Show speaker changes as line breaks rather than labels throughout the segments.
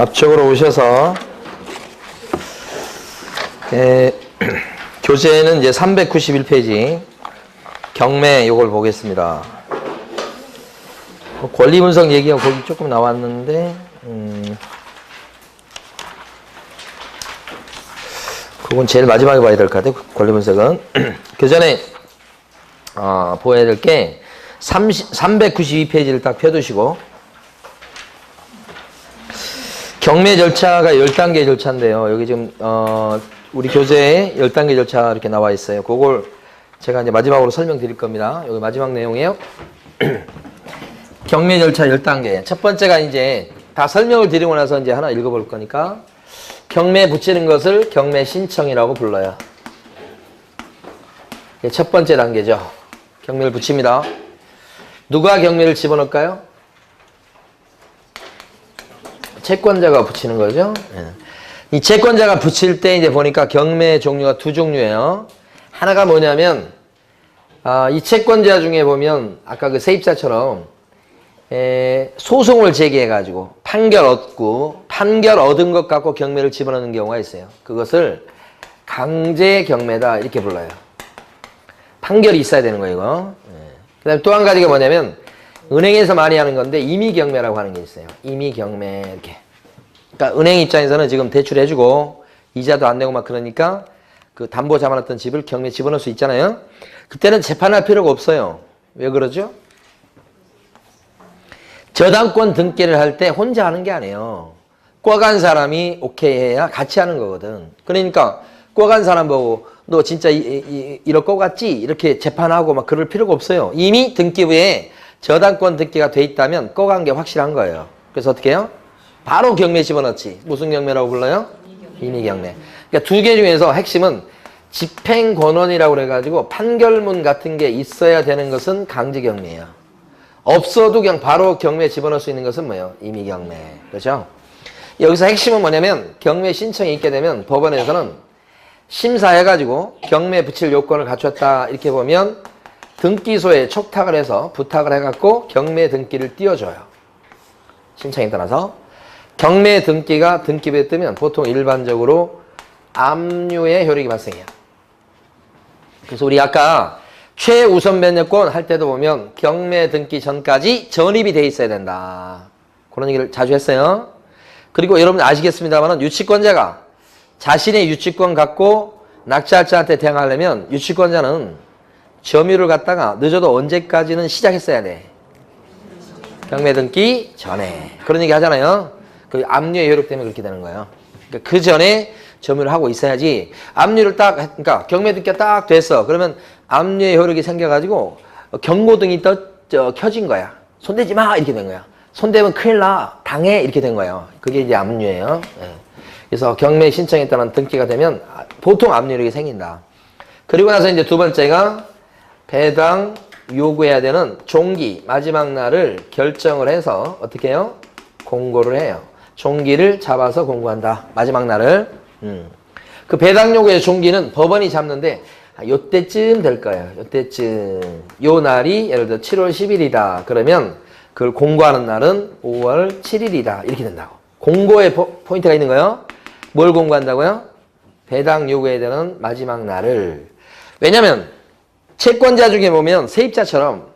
앞쪽으로 오셔서 교재는 이제 391페이지 경매 요걸 보겠습니다. 권리 분석 얘기가 거기 조금 나왔는데 그건 제일 마지막에 봐야 될 것 같아요. 권리 분석은 그 전에 보여야 될 게 392페이지를 딱 펴두시고 경매 절차가 10단계 절차인데요. 여기 지금 우리 교재에 10단계 절차 이렇게 나와 있어요. 그걸 제가 이제 마지막으로 설명드릴 겁니다. 여기 마지막 내용이에요. 경매 절차 10단계. 첫 번째가 이제 다 설명을 드리고 나서 이제 하나 읽어볼 거니까 경매 붙이는 것을 경매 신청이라고 불러요. 첫 번째 단계죠. 경매를 붙입니다. 누가 경매를 집어넣을까요? 채권자가 붙이는 거죠. 이 채권자가 붙일 때 이제 보니까 경매 종류가 두 종류예요. 하나가 뭐냐면 이 채권자 중에 보면 아까 그 세입자처럼 소송을 제기해가지고 판결 얻은 것 갖고 경매를 집어넣는 경우가 있어요. 그것을 강제 경매다 이렇게 불러요. 판결이 있어야 되는 거예요, 이거. 그 다음에 또 한 가지가 뭐냐면 은행에서 많이 하는 건데 임의 경매라고 하는 게 있어요. 임의 경매 이렇게. 그러니까 은행 입장에서는 지금 대출해주고 이자도 안 내고 막 그러니까 그 담보 잡아놨던 집을 경매에 집어넣을 수 있잖아요. 그때는 재판할 필요가 없어요. 왜 그러죠? 저당권 등기를 할 때 혼자 하는 게 아니에요. 꿔간 사람이 오케이 해야 같이 하는 거거든. 그러니까 꿔간 사람 보고 너 진짜 이럴 거 같지? 이렇게 재판하고 막 그럴 필요가 없어요. 이미 등기부에 저당권 등기가 돼 있다면 꿔간 게 확실한 거예요. 그래서 어떻게 해요? 바로 경매 집어넣지. 무슨 경매라고 불러요? 임의 경매. 그러니까 두 개 중에서 핵심은 집행권원이라고 그래가지고 판결문 같은 게 있어야 되는 것은 강제경매예요. 없어도 그냥 바로 경매에 집어넣을 수 있는 것은 뭐예요? 임의 경매. 그렇죠? 여기서 핵심은 뭐냐면 경매 신청이 있게 되면 법원에서는 심사해가지고 경매 붙일 요건을 갖췄다 이렇게 보면 등기소에 촉탁을 해서 부탁을 해갖고 경매 등기를 띄워줘요. 신청에 따라서 경매 등기가 등기부에 뜨면 보통 일반적으로 압류의 효력이 발생해요. 그래서 우리 아까 최우선 변제권 할 때도 보면 경매 등기 전까지 전입이 돼 있어야 된다. 그런 얘기를 자주 했어요. 그리고 여러분 아시겠습니다만 유치권자가 자신의 유치권 갖고 낙찰자한테 대항하려면 유치권자는 점유를 갖다가 늦어도 언제까지는 시작했어야 돼? 경매 등기 전에. 그런 얘기 하잖아요. 그 압류의 효력 때문에 그렇게 되는 거예요. 그러니까 그 전에 점유를 하고 있어야지 압류를 그러니까 경매 등기가 딱 됐어. 그러면 압류의 효력이 생겨가지고 경고등이 켜진 거야. 손대지 마! 이렇게 된 거야. 손대면 큰일 나! 당해! 이렇게 된 거예요. 그게 이제 압류예요. 그래서 경매 신청에 따른 등기가 되면 보통 압류력이 생긴다. 그리고 나서 이제 두 번째가 배당 요구해야 되는 종기, 마지막 날을 결정을 해서 어떻게 해요? 공고를 해요. 종기를 잡아서 공고한다. 마지막 날을. 그 배당 요구의 종기는 법원이 잡는데 요때쯤 될 거예요. 요때쯤. 요 날이 예를 들어 7월 10일이다. 그러면 그걸 공고하는 날은 5월 7일이다. 이렇게 된다고. 공고에 포인트가 있는 거예요. 뭘 공고한다고요? 배당 요구해야 되는 마지막 날을. 왜냐면 채권자 중에 보면 세입자처럼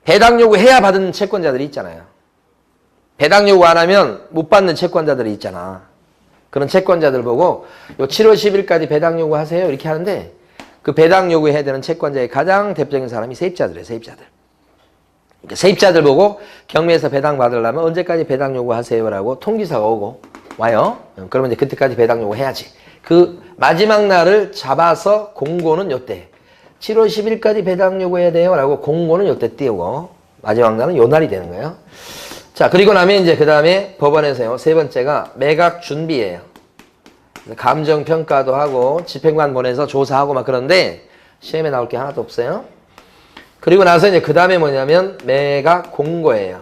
배당 요구해야 받은 채권자들이 있잖아요. 배당 요구 안 하면 못 받는 채권자들이 있잖아. 그런 채권자들 보고 요 7월 10일까지 배당 요구하세요. 이렇게 하는데 그 배당 요구해야 되는 채권자의 가장 대표적인 사람이 세입자들이에요. 세입자들. 그러니까 세입자들 보고 경매에서 배당 받으려면 언제까지 배당 요구하세요라고 통지서가 오고 와요. 그러면 이제 그때까지 배당 요구해야지. 그 마지막 날을 잡아서 공고는 요때 7월 10일까지 배당 요구해야 돼요 라고 공고는 요때 띄우고 마지막 날은 요 날이 되는 거예요. 자, 그리고 나면 이제 그 다음에 법원에서요. 세 번째가 매각 준비예요. 감정평가도 하고 집행관 보내서 조사하고 막 그런데 시험에 나올 게 하나도 없어요. 그리고 나서 이제 그 다음에 뭐냐면 매각 공고예요.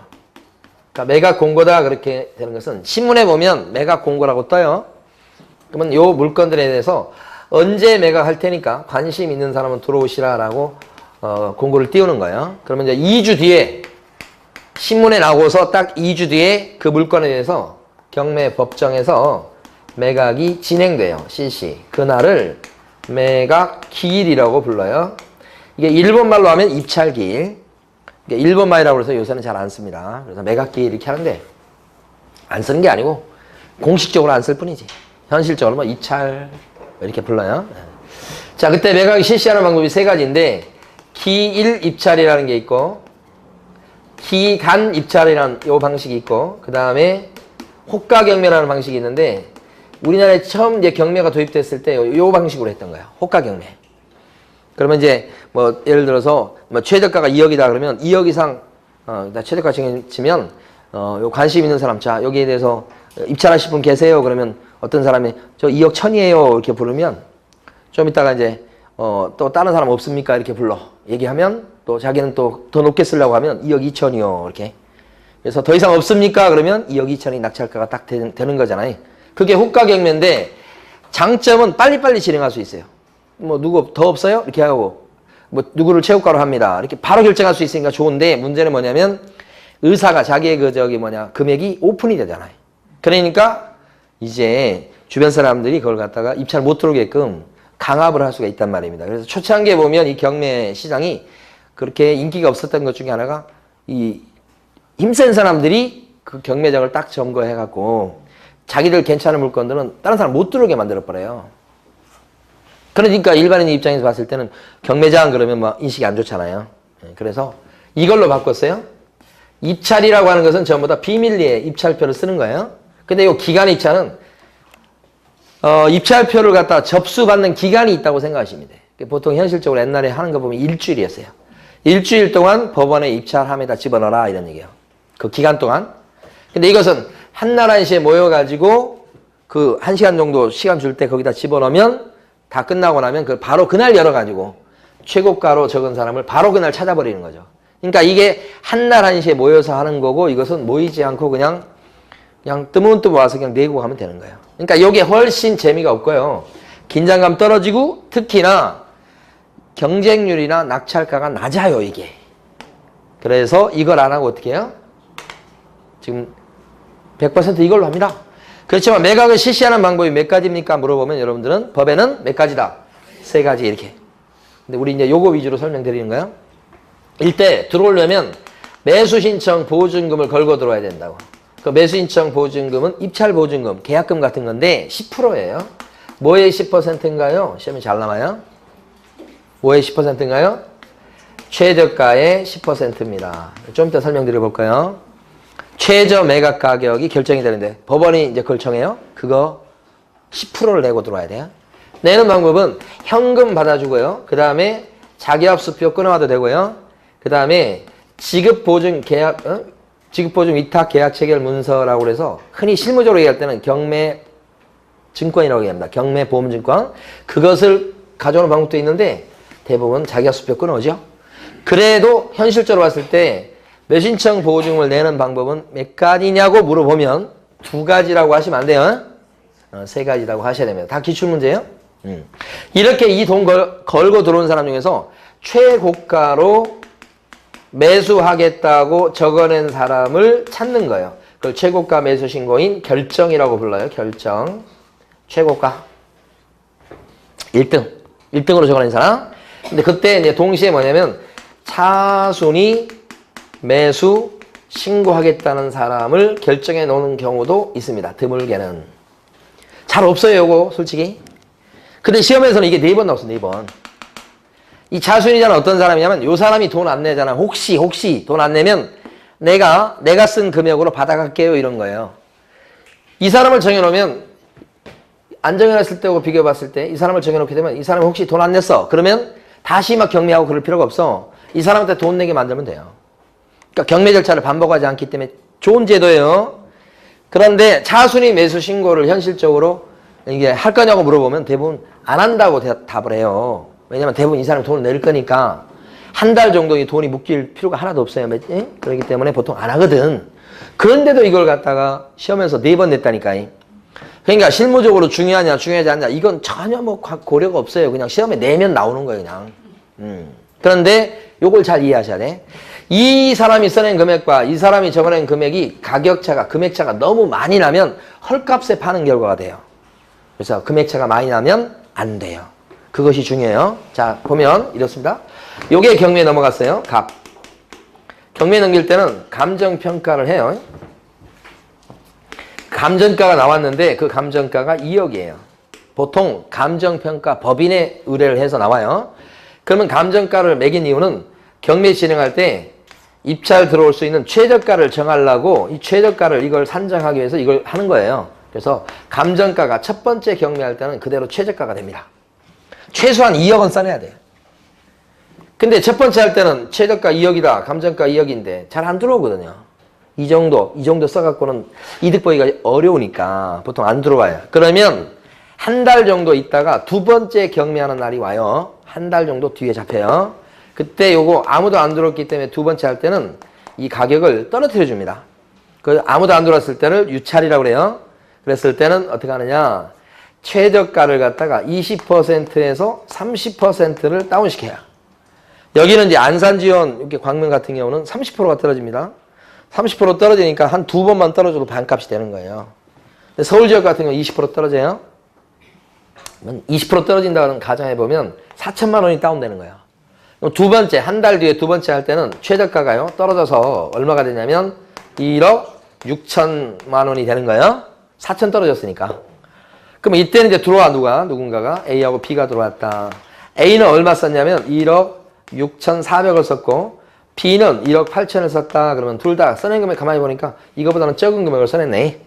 그러니까 매각 공고다 그렇게 되는 것은 신문에 보면 매각 공고라고 떠요. 그러면 요 물건들에 대해서 언제 매각할 테니까 관심 있는 사람은 들어오시라라고 공고를 띄우는 거예요. 그러면 이제 2주 뒤에 신문에 나오고서 딱 2주 뒤에 그 물건에 대해서 경매 법정에서 매각이 진행돼요. 실시. 그날을 매각 기일이라고 불러요. 이게 일본말로 하면 입찰기일. 일본말이라고 해서 요새는 잘 안 씁니다. 그래서 매각기일 이렇게 하는데 안 쓰는 게 아니고 공식적으로 안 쓸 뿐이지. 현실적으로 뭐 입찰 이렇게 불러요. 자, 그때 매각이 실시하는 방법이 세 가지인데 기일 입찰이라는 게 있고 기간 입찰이라는 요 방식이 있고 그 다음에 호가 경매라는 방식이 있는데 우리나라에 처음 이제 경매가 도입됐을 때 요 방식으로 했던 거예요. 호가 경매. 그러면 이제 뭐 예를 들어서 뭐 최저가가 2억이다 그러면 2억 이상 최저가 치면 요 관심 있는 사람 자 여기에 대해서 입찰하실 분 계세요 그러면 어떤 사람이 저 2억 1,000이에요 이렇게 부르면 좀 이따가 이제 또 다른 사람 없습니까 이렇게 불러 얘기하면 또 자기는 또 더 높게 쓰려고 하면 2억 2천이요 이렇게 그래서 더 이상 없습니까 그러면 2억 2천이 낙찰가가 딱 되는 거잖아요. 그게 호가 경매인데 장점은 빨리빨리 진행할 수 있어요. 뭐 누구 더 없어요 이렇게 하고 뭐 누구를 최고가로 합니다 이렇게 바로 결정할 수 있으니까 좋은데 문제는 뭐냐면 의사가 자기의 금액이 오픈이 되잖아요. 그러니까 이제 주변 사람들이 그걸 갖다가 입찰 못 들어오게끔 강압을 할 수가 있단 말입니다. 그래서 초창기에 보면 이 경매 시장이 그렇게 인기가 없었던 것 중에 하나가 이 힘센 사람들이 그 경매장을 딱 점거해갖고 자기들 괜찮은 물건들은 다른 사람 못 들어오게 만들어버려요. 그러니까 일반인 입장에서 봤을 때는 경매장 그러면 뭐 인식이 안 좋잖아요. 그래서 이걸로 바꿨어요. 입찰이라고 하는 것은 전부 다 비밀리에 입찰표를 쓰는 거예요. 근데 이 기간 입찰은 입찰표를 갖다 접수받는 기간이 있다고 생각하시면 돼요. 보통 현실적으로 옛날에 하는 거 보면 일주일이었어요. 일주일 동안 법원에 입찰함에다 집어넣어라 이런 얘기예요. 그 기간 동안. 근데 이것은 한날 한시에 모여가지고 그 1시간 정도 시간 줄 때 거기다 집어넣으면 다 끝나고 나면 그 바로 그날 열어가지고 최고가로 적은 사람을 바로 그날 찾아버리는 거죠. 그러니까 이게 한날 한시에 모여서 하는 거고 이것은 모이지 않고 그냥 뜨문뜨문 와서 그냥 내고 가면 되는 거예요. 그러니까 이게 훨씬 재미가 없고요. 긴장감 떨어지고 특히나 경쟁률이나 낙찰가가 낮아요 이게. 그래서 이걸 안 하고 어떻게 해요? 지금 100% 이걸로 합니다. 그렇지만 매각을 실시하는 방법이 몇 가지입니까? 물어보면 여러분들은 법에는 몇 가지다? 3가지 이렇게. 근데 우리 이제 요거 위주로 설명드리는 거예요. 일대 들어오려면 매수 신청 보증금을 걸고 들어와야 된다고. 그 매수 신청 보증금은 입찰 보증금, 계약금 같은 건데 10%예요. 뭐의 10%인가요? 시험이 잘 나와요. 뭐의 10%인가요? 최저가의 10%입니다. 좀 이따 설명드려 볼까요? 최저 매각 가격이 결정이 되는데 법원이 이제 그걸 정해요. 그거 10%를 내고 들어와야 돼요. 내는 방법은 현금 받아주고요. 그 다음에 자기합수표 끊어와도 되고요. 그 다음에 지급보증 위탁 계약 체결 문서라고 해서 흔히 실무적으로 얘기할 때는 경매 증권이라고 얘기합니다. 경매 보험증권. 그것을 가져오는 방법도 있는데 대부분 자기합수표 끊어오죠. 그래도 현실적으로 봤을 때 매수신청 보증을 내는 방법은 몇 가지냐고 물어보면 2가지라고 하시면 안 돼요. 3가지라고 하셔야 됩니다. 다 기출문제예요. 이렇게 이 돈 걸고 들어온 사람 중에서 최고가로 매수하겠다고 적어낸 사람을 찾는 거예요. 그걸 최고가 매수 신고인 결정이라고 불러요. 결정. 최고가 1등으로 적어낸 사람. 근데 그때 이제 동시에 뭐냐면 차순위 매수 신고하겠다는 사람을 결정해 놓는 경우도 있습니다. 드물게는. 잘 없어요, 요거 솔직히. 근데 시험에서는 이게 4번 나왔어, 4번. 이 차순위자는 어떤 사람이냐면 요 사람이 돈 안 내잖아. 혹시 돈 안 내면 내가 쓴 금액으로 받아갈게요 이런 거예요. 이 사람을 정해놓으면 안 정해놨을 때하고 비교해봤을 때 이 사람을 정해놓게 되면 이 사람이 혹시 돈 안 냈어. 그러면 다시 막 경매하고 그럴 필요가 없어. 이 사람한테 돈 내게 만들면 돼요. 그러니까 경매 절차를 반복하지 않기 때문에 좋은 제도예요. 그런데 차순위 매수 신고를 현실적으로 이게 할 거냐고 물어보면 대부분 안 한다고 답을 해요. 왜냐면 대부분 이 사람이 돈을 낼 거니까 한 달 정도 이 돈이 묶일 필요가 하나도 없어요. 그렇기 때문에 보통 안 하거든. 그런데도 이걸 갖다가 시험에서 4번 냈다니까. 그러니까 실무적으로 중요하냐 중요하지 않냐 이건 전혀 뭐 고려가 없어요. 그냥 시험에 내면 나오는 거예요. 그냥. 그런데 요걸 잘 이해하셔야 돼. 이 사람이 써낸 금액과 이 사람이 적어낸 금액이 가격차가, 금액차가 너무 많이 나면 헐값에 파는 결과가 돼요. 그래서 금액차가 많이 나면 안 돼요. 그것이 중요해요. 자, 보면 이렇습니다. 요게 경매에 넘어갔어요. 갑. 경매에 넘길 때는 감정평가를 해요. 감정가가 나왔는데 그 감정가가 2억이에요. 보통 감정평가 법인에 의뢰를 해서 나와요. 그러면 감정가를 매긴 이유는 경매 진행할 때 입찰 들어올 수 있는 최저가를 정하려고 이 최저가를 이걸 산정하기 위해서 이걸 하는 거예요. 그래서 감정가가 첫 번째 경매할 때는 그대로 최저가가 됩니다. 최소한 2억은 써내야 돼요. 근데 첫 번째 할 때는 최저가 2억이다. 감정가 2억인데 잘 안 들어오거든요. 이 정도 써갖고는 이득 보기가 어려우니까 보통 안 들어와요. 그러면 한 달 정도 있다가 두 번째 경매하는 날이 와요. 한 달 정도 뒤에 잡혀요. 그때 요거 아무도 안 들어왔기 때문에 두 번째 할 때는 이 가격을 떨어뜨려 줍니다. 그 아무도 안 들어왔을 때를 유찰이라고 그래요. 그랬을 때는 어떻게 하느냐. 최저가를 갖다가 20%에서 30%를 다운시켜요. 여기는 이제 안산지원, 이렇게 광명 같은 경우는 30%가 떨어집니다. 30% 떨어지니까 한 두 번만 떨어져도 반값이 되는 거예요. 근데 서울 지역 같은 경우 20% 떨어져요. 20% 떨어진다는 가정해보면 4천만 원이 다운되는 거예요. 두 번째, 한 달 뒤에 두 번째 할 때는 최저가가요. 떨어져서 얼마가 되냐면 1억 6천만 원이 되는 거예요. 4천 떨어졌으니까. 그럼 이때는 이제 들어와 누군가가 A하고 B가 들어왔다. A는 얼마 썼냐면 1억 6,400을 썼고 B는 1억 8천을 썼다. 그러면 둘 다 써낸 금액 가만히 보니까 이거보다는 적은 금액을 써냈네.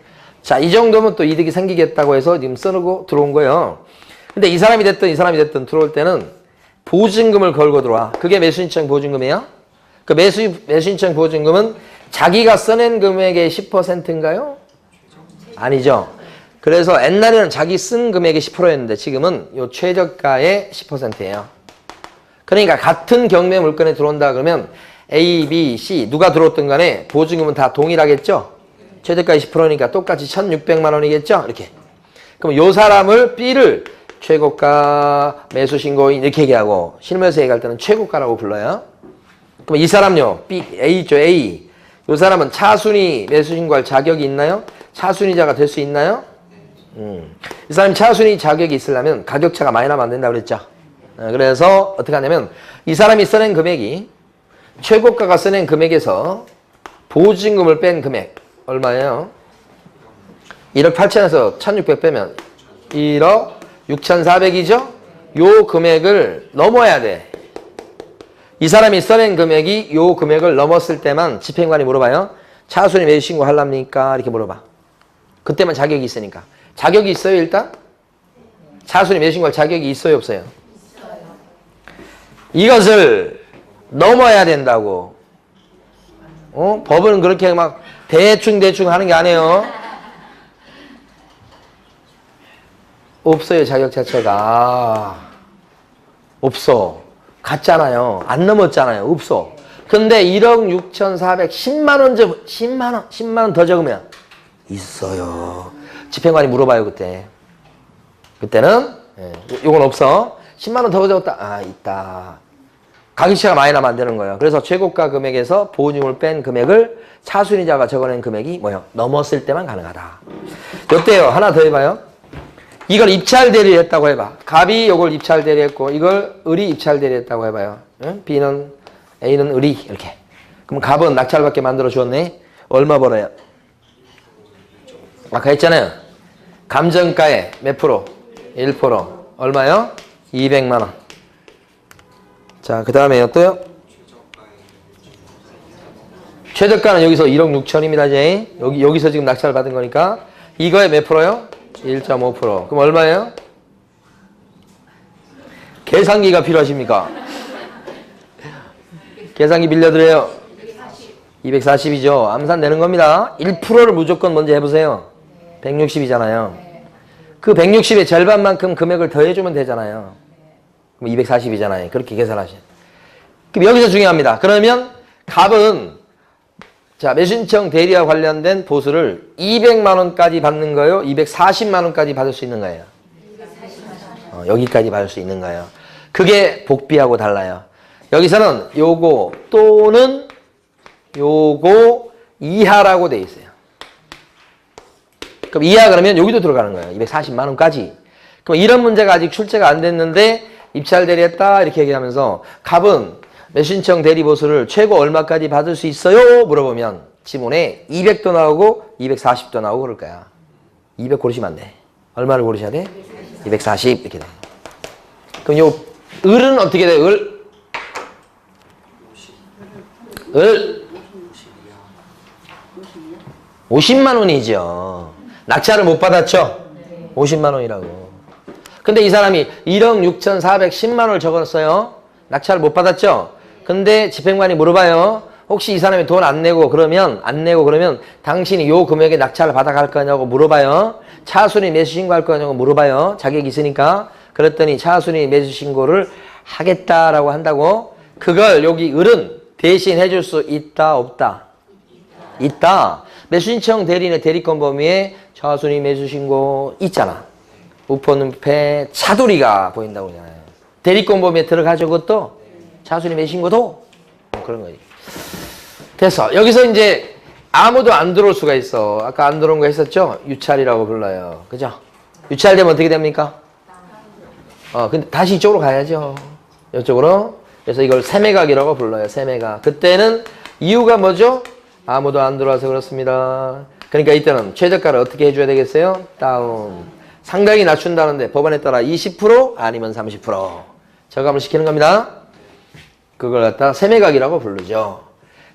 자, 이 정도면 또 이득이 생기겠다고 해서 지금 써놓고 들어온 거예요. 근데 이 사람이 됐든 이 사람이 됐든 들어올 때는 보증금을 걸고 들어와. 그게 매수인청 보증금이에요. 그 매수인청 보증금은 자기가 써낸 금액의 10%인가요? 아니죠. 그래서 옛날에는 자기 쓴 금액의 10%였는데 지금은 요 최저가의 10%예요. 그러니까 같은 경매 물건에 들어온다 그러면 A, B, C 누가 들어왔든 간에 보증금은 다 동일하겠죠? 최저가 20%니까 똑같이 1,600만 원이겠죠? 이렇게. 그럼 요 사람을 B를 최고가 매수신고인 이렇게 얘기하고 실무에서 얘기할 때는 최고가라고 불러요. 그럼 이 사람요. B, A죠. A. 요 사람은 차순위 매수신고할 자격이 있나요? 차순위자가 될 수 있나요? 이 사람이 차순위 자격이 있으려면 가격차가 많이 나면 안 된다고 그랬죠. 그래서 어떻게 하냐면 이 사람이 써낸 금액이 최고가가 써낸 금액에서 보증금을 뺀 금액 얼마예요? 1억 8천에서 1,600 빼면 1억 6,400이죠? 요 금액을 넘어야 돼. 이 사람이 써낸 금액이 요 금액을 넘었을 때만 집행관이 물어봐요. 차순위 매수 신고 하랍니까? 이렇게 물어봐. 그때만 자격이 있으니까. 자격이 있어요, 일단? 차순위 매수 신고할 자격이 있어요, 없어요? 있어요. 이것을 넘어야 된다고. 법은 그렇게 막 대충 하는 게 아니에요. 없어요, 자격 자체가. 없어. 갔잖아요. 안 넘었잖아요. 없어. 근데 1억 6,400, 10만 원 10만 원 더 적으면 있어요. 집행관이 물어봐요, 그때. 그때는 요건 없어. 10만 원 더 적었다. 아, 있다. 가격차가 많이 나면 안 되는 거예요. 그래서 최고가 금액에서 보증금을 뺀 금액을 차순위자가 적어낸 금액이 뭐예요? 넘었을 때만 가능하다. 이때요. 하나 더 해봐요. 이걸 입찰 대리했다고 해봐. 갑이 이걸 입찰 대리했고 이걸 을이 입찰 대리했다고 해봐요. 응? B는 A는 을이 이렇게. 그럼 갑은 낙찰받게 만들어 주었네. 얼마 벌어요? 아까 했잖아요. 감정가에 몇 프로? 1%. 얼마요? 200만 원. 자, 그 다음에요. 또요? 최저가는 여기서 1억 6천입니다. 이제. 여기서 지금 낙찰 받은 거니까. 이거에 몇 프로요? 1.5%. 그럼 얼마예요? 계산기가 필요하십니까? 계산기 빌려드려요. 240이죠. 암산 내는 겁니다. 1%를 무조건 먼저 해보세요. 160이잖아요. 그 160의 절반만큼 금액을 더해주면 되잖아요. 그럼 240이잖아요. 그렇게 계산하셔요. 그럼 여기서 중요합니다. 그러면 갑은 자, 매수신청 대리와 관련된 보수를 200만 원까지 받는 거예요? 240만 원까지 받을 수 있는 거예요? 여기까지 받을 수 있는 거예요. 그게 복비하고 달라요. 여기서는 요거 또는 요거 이하라고 돼 있어요. 그럼 이하 그러면 여기도 들어가는 거예요. 240만 원까지. 그럼 이런 문제가 아직 출제가 안 됐는데 입찰 대리했다 이렇게 얘기하면서 갑은 매수신청 대리 보수를 최고 얼마까지 받을 수 있어요? 물어보면 지문에 200도 나오고 240도 나오고 그럴 거야. 200 고르시면 안 돼. 얼마를 고르셔야 돼? 240 이렇게 돼. 그럼 요 을은 어떻게 돼? 을 50만 원이죠. 낙찰을 못 받았죠? 50만 원이라고. 근데 이 사람이 1억 6,410만 원을 적었어요. 낙찰을 못 받았죠? 근데 집행관이 물어봐요. 혹시 이 사람이 돈 안 내고 그러면 당신이 요 금액에 낙찰을 받아갈 거냐고 물어봐요. 차순위 매수 신고할 거냐고 물어봐요. 자격이 있으니까. 그랬더니 차순위 매수 신고를 하겠다라고 한다고. 그걸 여기 을은 대신 해줄 수 있다 없다? 있다. 매수신청 대리인의 대리권 범위에 차순위 매수 신고 있잖아. 우포눈패 차돌이가 보인다고 그러잖아요. 대리권 범위에 들어가죠. 그것도 차순위 매수 신고도 그런 거지. 됐어. 여기서 이제 아무도 안 들어올 수가 있어. 아까 안 들어온 거 했었죠? 유찰이라고 불러요. 그죠? 유찰되면 어떻게 됩니까? 근데 다시 이쪽으로 가야죠. 이쪽으로. 그래서 이걸 세매각이라고 불러요. 세매각. 그때는 이유가 뭐죠? 아무도 안 들어와서 그렇습니다. 그러니까 이때는 최저가를 어떻게 해줘야 되겠어요? 다운. 상당히 낮춘다는데 법안에 따라 20% 아니면 30% 저감을 시키는 겁니다. 그걸 갖다 세매각이라고 부르죠.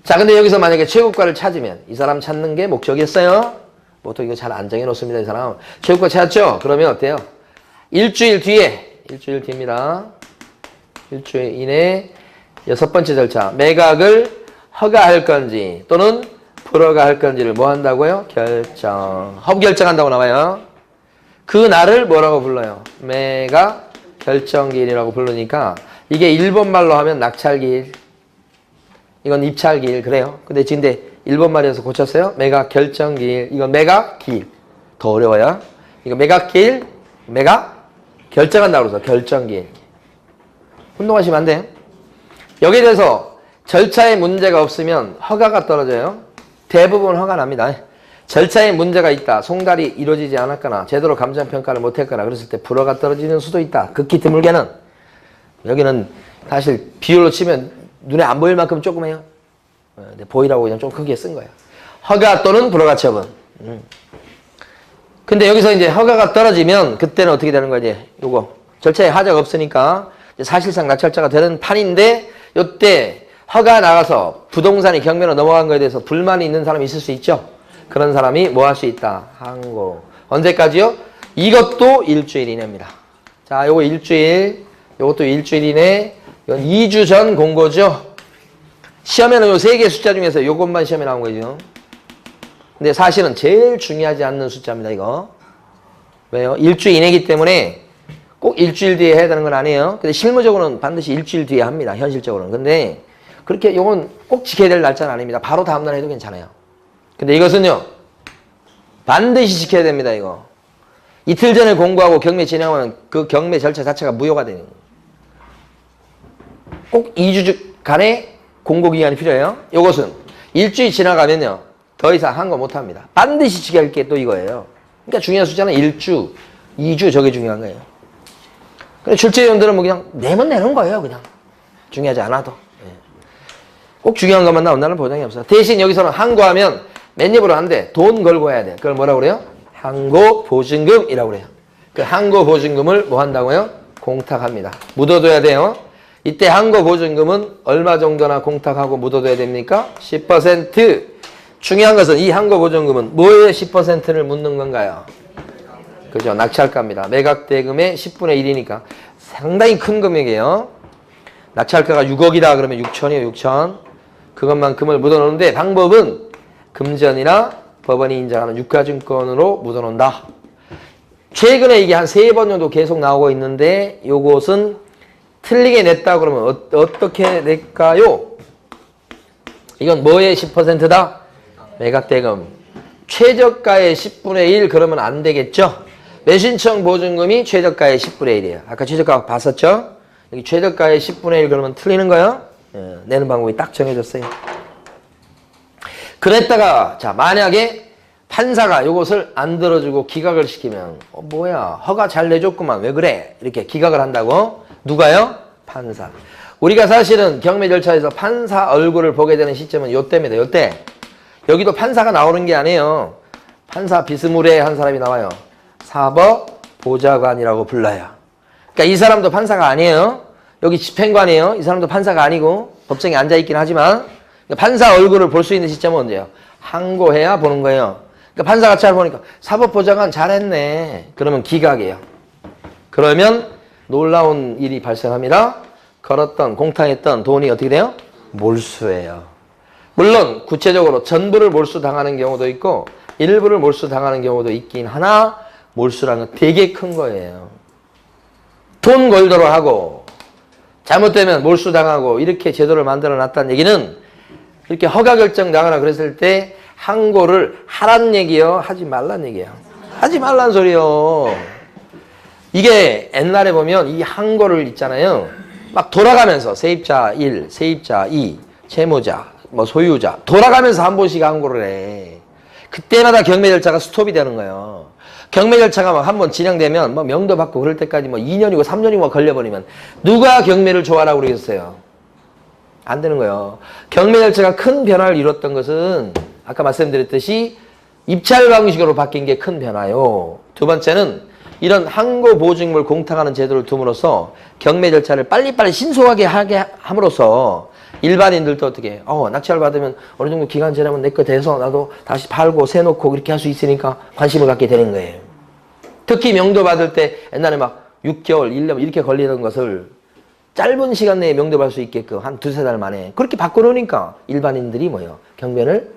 자, 근데 여기서 만약에 최고가를 찾으면 이 사람 찾는 게 목적이었어요. 보통 이거 잘 안 정해 놓습니다. 이 사람. 최고가 찾았죠? 그러면 어때요? 일주일 뒤입니다. 일주일 이내 6번째 절차. 매각을 허가할 건지 또는 불허가할 건지를 뭐 한다고요? 결정. 허브 결정한다고 나와요. 그 날을 뭐라고 불러요? 매각 결정기일이라고 부르니까 이게 일본말로 하면 낙찰기일. 이건 입찰기일. 그래요. 근데 일본말에서 고쳤어요. 매각 결정기일. 이건 매각기일. 더 어려워요. 이거 매각기일. 매각 결정한다고 그래서 결정기일. 혼동하시면 안 돼. 여기에 대해서 절차에 문제가 없으면 허가가 떨어져요. 대부분 허가 납니다. 절차에 문제가 있다. 송달이 이루어지지 않았거나 제대로 감정평가를 못했거나 그랬을 때 불허가 떨어지는 수도 있다. 극히 드물게는. 여기는 사실 비율로 치면 눈에 안 보일 만큼 조금 해요. 근데 보이라고 그냥 좀 크게 쓴 거예요. 허가 또는 불허가 처분. 근데 여기서 이제 허가가 떨어지면 그때는 어떻게 되는 거지? 요거 절차에 하자가 없으니까 사실상 낙찰자가 되는 판인데 요때 허가 나가서 부동산이 경매로 넘어간 거에 대해서 불만이 있는 사람이 있을 수 있죠. 그런 사람이 뭐 할 수 있다? 항고. 언제까지요? 이것도 일주일 이내입니다. 자, 요거 일주일, 요것도 일주일 이내. 이건 2주 전 공고죠. 시험에는 요 3개 숫자 중에서 요것만 시험에 나온 거죠. 근데 사실은 제일 중요하지 않는 숫자입니다, 이거. 왜요? 일주일 이내이기 때문에 꼭 일주일 뒤에 해야 되는 건 아니에요. 근데 실무적으로는 반드시 일주일 뒤에 합니다, 현실적으로는. 근데 그렇게 요건 꼭 지켜야 될 날짜는 아닙니다. 바로 다음날 해도 괜찮아요. 근데 이것은요, 반드시 지켜야 됩니다, 이거. 이틀 전에 공고하고 경매 진행하면 그 경매 절차 자체가 무효가 되는 거예요. 꼭 2주간의 공고기간이 필요해요. 이것은 일주일 지나가면요, 더 이상 한 거 못합니다. 반드시 지켜야 할 게 또 이거예요. 그러니까 중요한 숫자는 1주, 2주 저게 중요한 거예요. 근데 출제위원들은 뭐 그냥 내면 내는 거예요, 그냥. 중요하지 않아도. 꼭 중요한 것만 나온다는 보장이 없어요. 대신 여기서는 항고하면 맨입으로 안 돼. 돈 걸고 해야 돼. 그걸 뭐라고 그래요? 항고 보증금이라고 그래요. 그 항고 보증금을 뭐 한다고요? 공탁합니다. 묻어둬야 돼요. 이때 항고 보증금은 얼마 정도나 공탁하고 묻어둬야 됩니까? 10%. 중요한 것은 이 항고 보증금은 뭐에 10%를 묻는 건가요? 그죠? 낙찰가입니다. 매각대금의 10분의 1이니까 상당히 큰 금액이에요. 낙찰가가 6억이다 그러면 6천이에요. 6천. 그것만큼을 묻어놓는데 방법은 금전이나 법원이 인정하는 유가증권으로 묻어놓는다. 최근에 이게 한 3번 정도 계속 나오고 있는데 요것은 틀리게 냈다 그러면 어떻게 낼까요? 이건 뭐의 10%다? 매각대금. 최저가의 10분의 1 그러면 안 되겠죠? 매수신청 보증금이 최저가의 10분의 1이에요. 아까 최저가 봤었죠? 여기 최저가의 10분의 1 그러면 틀리는 거예요? 내는 방법이 딱 정해졌어요. 그랬다가 자 만약에 판사가 이것을 안 들어주고 기각을 시키면 뭐야 허가 잘 내줬구만 왜 그래 이렇게 기각을 한다고. 누가요? 판사. 우리가 사실은 경매 절차에서 판사 얼굴을 보게 되는 시점은 요때입니다. 요때. 여기도 판사가 나오는 게 아니에요. 판사 비스무리한 사람이 나와요. 사법보좌관이라고 불러요. 그러니까 이 사람도 판사가 아니에요. 여기 집행관이에요. 이 사람도 판사가 아니고 법정에 앉아있긴 하지만 판사 얼굴을 볼 수 있는 시점은 언제예요? 항고해야 보는 거예요. 그러니까 판사가 잘 보니까 사법보좌관 잘했네. 그러면 기각이에요. 그러면 놀라운 일이 발생합니다. 걸었던 공탁했던 돈이 어떻게 돼요? 몰수예요. 물론 구체적으로 전부를 몰수당하는 경우도 있고 일부를 몰수당하는 경우도 있긴 하나 몰수라는 건 되게 큰 거예요. 돈 걸도록 하고 잘못되면 몰수당하고 이렇게 제도를 만들어 놨다는 얘기는 이렇게 허가 결정 나가라 그랬을 때 항고를 하란 얘기요? 하지 말란 얘기예요. 하지 말란 소리요. 이게 옛날에 보면 이 항고를 있잖아요. 막 돌아가면서 세입자 1, 세입자 2, 채무자, 뭐 소유자 돌아가면서 한 번씩 항고를 해. 그때마다 경매 절차가 스톱이 되는 거예요. 경매 절차가 막 한 번 진행되면 뭐 명도 받고 그럴 때까지 뭐 2년이고 3년이고 걸려버리면 누가 경매를 좋아하라고 그러겠어요? 안 되는 거예요. 경매 절차가 큰 변화를 이뤘던 것은 아까 말씀드렸듯이 입찰 방식으로 바뀐 게 큰 변화요. 두 번째는 이런 항고 보증금을 공탁하는 제도를 둠으로써 경매 절차를 빨리빨리 신속하게 하게 함으로써 일반인들도 어떻게 해? 낙찰 받으면 어느 정도 기간 지나면 내 거 돼서 나도 다시 팔고 세 놓고 이렇게 할 수 있으니까 관심을 갖게 되는 거예요. 특히 명도 받을 때 옛날에 막 6개월, 1년 이렇게 걸리던 것을 짧은 시간 내에 명도 받을 수 있게끔 한 두세 달 만에 그렇게 바꿔놓으니까 일반인들이 뭐예요? 경매를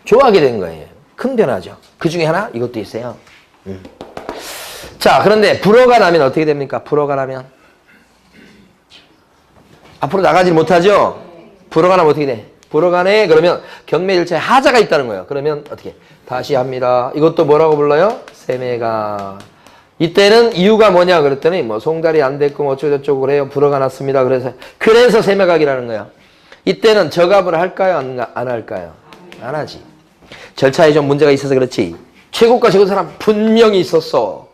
좋아하게 된 거예요. 큰 변화죠. 그 중에 하나 이것도 있어요. 자, 그런데 불허가 나면 어떻게 됩니까? 불허가 나면 앞으로 나가지 못하죠? 불허가 나면 어떻게 돼? 불허가 내 그러면 경매 절차에 하자가 있다는 거예요. 그러면 어떻게? 다시 합니다. 이것도 뭐라고 불러요? 세매가. 이때는 이유가 뭐냐 그랬더니 뭐 송달이 안 됐고 뭐 어쩌고저쩌고 그래요. 불허가 났습니다. 그래서 세매각이라는 거예요. 이때는 저값을 할까요? 안 할까요? 안 하지. 절차에 좀 문제가 있어서 그렇지. 최고가 적은 사람 분명히 있었어.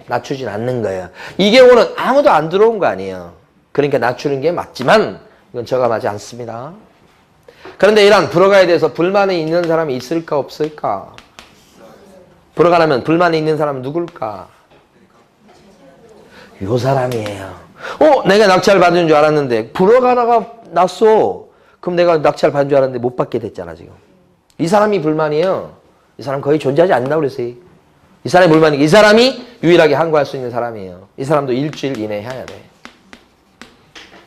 낮추진 않는 거예요. 이 경우는 아무도 안 들어온 거 아니에요. 그러니까 낮추는 게 맞지만 이건 저감하지 않습니다. 그런데 이러한 불허가에 대해서 불만이 있는 사람이 있을까 없을까? 불허가 나면 불만이 있는 사람은 누굴까? 요 사람이에요. 내가 낙찰 받은 줄 알았는데 불허가 났어. 그럼 내가 낙찰 받은 줄 알았는데 못 받게 됐잖아 지금. 이 사람이 불만이에요. 이 사람 거의 존재하지 않는다고 그랬어요. 이 사람이 불만이고 이 사람이 유일하게 항고할 수 있는 사람이에요. 이 사람도 일주일 이내에 해야 돼.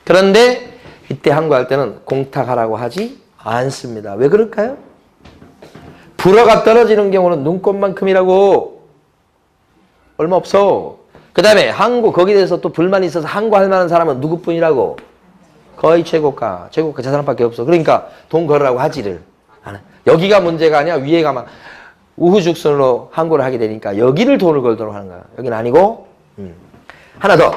그런데 이때 항고할 때는 공탁하라고 하지 않습니다. 왜 그럴까요? 불허가 떨어지는 경우는 눈꽃만큼이라고. 얼마 없어. 그 다음에 항고 거기에 대해서 또 불만이 있어서 항고할 만한 사람은 누구뿐이라고? 거의 최고가 저 사람밖에 없어. 그러니까 돈 걸으라고 하지를 않아. 여기가 문제가 아니야. 위에가 막 우후죽순으로 항고를 하게 되니까 여기를 돈을 걸도록 하는 거야. 여기는 아니고. 하나 더.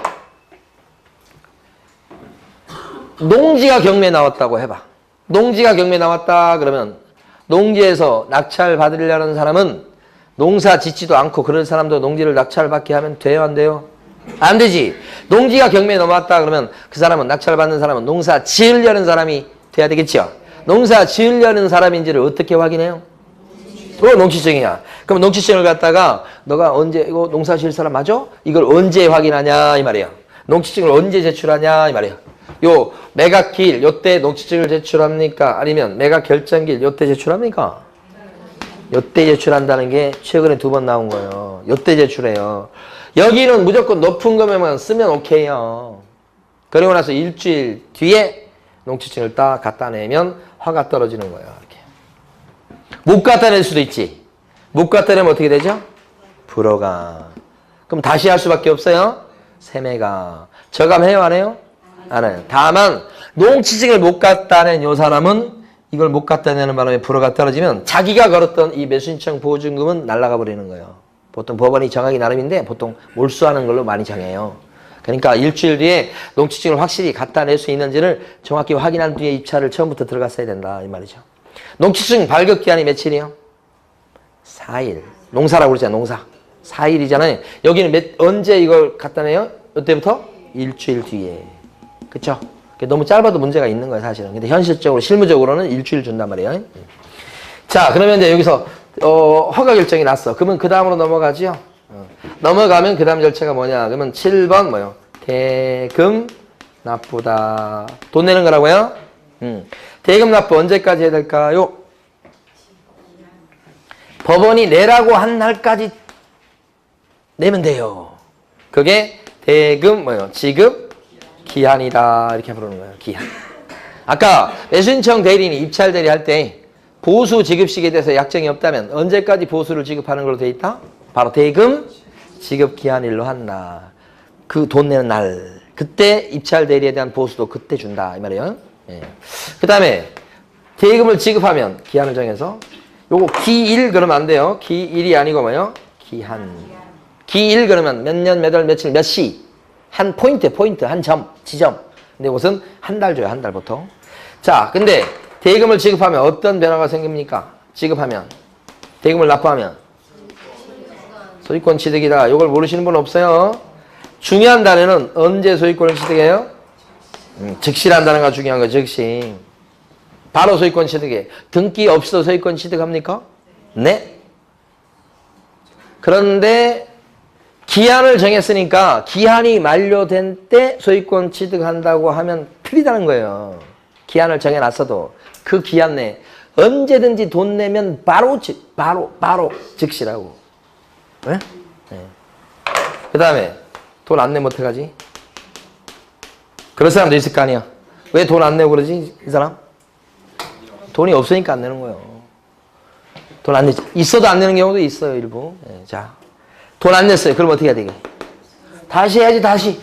농지가 경매에 나왔다고 해봐. 농지가 경매에 나왔다 그러면 농지에서 낙찰 받으려는 사람은 농사 짓지도 않고 그런 사람도 농지를 낙찰 받게 하면 돼요 안 돼요? 안 되지. 농지가 경매에 넘어왔다 그러면 그 사람은 낙찰 받는 사람은 농사 지으려는 사람이 돼야 되겠죠. 농사 지으려는 사람인지를 어떻게 확인해요? 농지증이야. 그럼 농지증을 갖다가 너가 언제 이거 농사 지을 사람 맞아? 이걸 언제 확인하냐 이 말이야. 농지증을 언제 제출하냐 이 말이야. 요 매각기일 요때 농지증을 제출합니까? 아니면 매각 결정기일 요때 제출합니까? 요때 제출한다는 게 최근에 2번 나온 거예요. 요때 제출해요. 여기는 무조건 높은 금액만 쓰면 오케이요. 그리고 나서 일주일 뒤에 농지증을 딱 갖다 내면 화가 떨어지는 거예요. 이렇게. 못 갖다 낼 수도 있지. 못 갖다 내면 어떻게 되죠? 불허가. 그럼 다시 할 수밖에 없어요. 세매가. 저감해요 안 해요? 안 해요. 다만 농지증을 못 갖다 낸 요 사람은 이걸 못 갖다 내는 바람에 불허가 떨어지면 자기가 걸었던 이 매수신청 보증금은 날아가 버리는 거예요. 보통 법원이 정하기 나름인데 보통 몰수하는 걸로 많이 정해요. 그러니까 일주일 뒤에 농지증을 확실히 갖다 낼 수 있는지를 정확히 확인한 뒤에 입찰을 처음부터 들어갔어야 된다 이 말이죠. 농취증 발급기한이 며칠이요? 4일. 농사라고 그러잖아요. 농사. 4일이잖아요. 여기는 언제 이걸 갖다 내요? 이때부터? 일주일 뒤에. 그쵸? 너무 짧아도 문제가 있는 거예요, 사실은. 근데 현실적으로, 실무적으로는 일주일 준단 말이에요. 자, 그러면 이제 여기서, 허가 결정이 났어. 그러면 그 다음으로 넘어가지요? 넘어가면 그 다음 절차가 뭐냐? 그러면 7번 뭐요? 대금 납부다. 돈 내는 거라고요? 대금 납부 언제까지 해야 될까요? 법원이 내라고 한 날까지 내면 돼요. 그게 대금 뭐요? 지급 기한이다. 이렇게 부르는 거예요. 기한. 아까 매수인청 대리인이 입찰 대리 할 때 보수 지급식에 대해서 약정이 없다면 언제까지 보수를 지급하는 걸로 돼 있다? 바로 대금 지급 기한일로 한다. 그 돈 내는 날. 그때 입찰 대리에 대한 보수도 그때 준다. 이 말이에요. 예. 그 다음에 대금을 지급하면 기한을 정해서 요거 기일 그러면 안 돼요. 기일이 아니고 뭐예요? 기한. 기일 그러면 몇 년, 몇 월, 며칠, 몇 시. 한 포인트, 한 점, 지점. 근데 이것은 한 달 줘요. 한 달 보통. 자, 근데 대금을 지급하면 어떤 변화가 생깁니까? 지급하면. 대금을 납부하면. 소유권 취득이다. 이걸 모르시는 분 없어요? 중요한 단어는 언제 소유권을 취득해요? 즉시란 단어가 중요한 거죠. 즉시. 바로 소유권 취득해. 등기 없이도 소유권 취득합니까? 네. 그런데 기한을 정했으니까 기한이 만료된 때 소유권 취득한다고 하면 틀리다는 거예요. 기한을 정해놨어도 그 기한 내에 언제든지 돈 내면 바로 즉시라고. 네? 네. 그 다음에 돈 안 내면 어떡하지? 그런 사람도 있을 거 아니야. 왜 돈 안 내고 그러지? 이 사람? 돈이 없으니까 안 내는 거예요. 돈 안 내지. 있어도 안 내는 경우도 있어요, 일부. 네, 자, 돈 안 냈어요. 그럼 어떻게 해야 되게? 다시 해야지, 다시.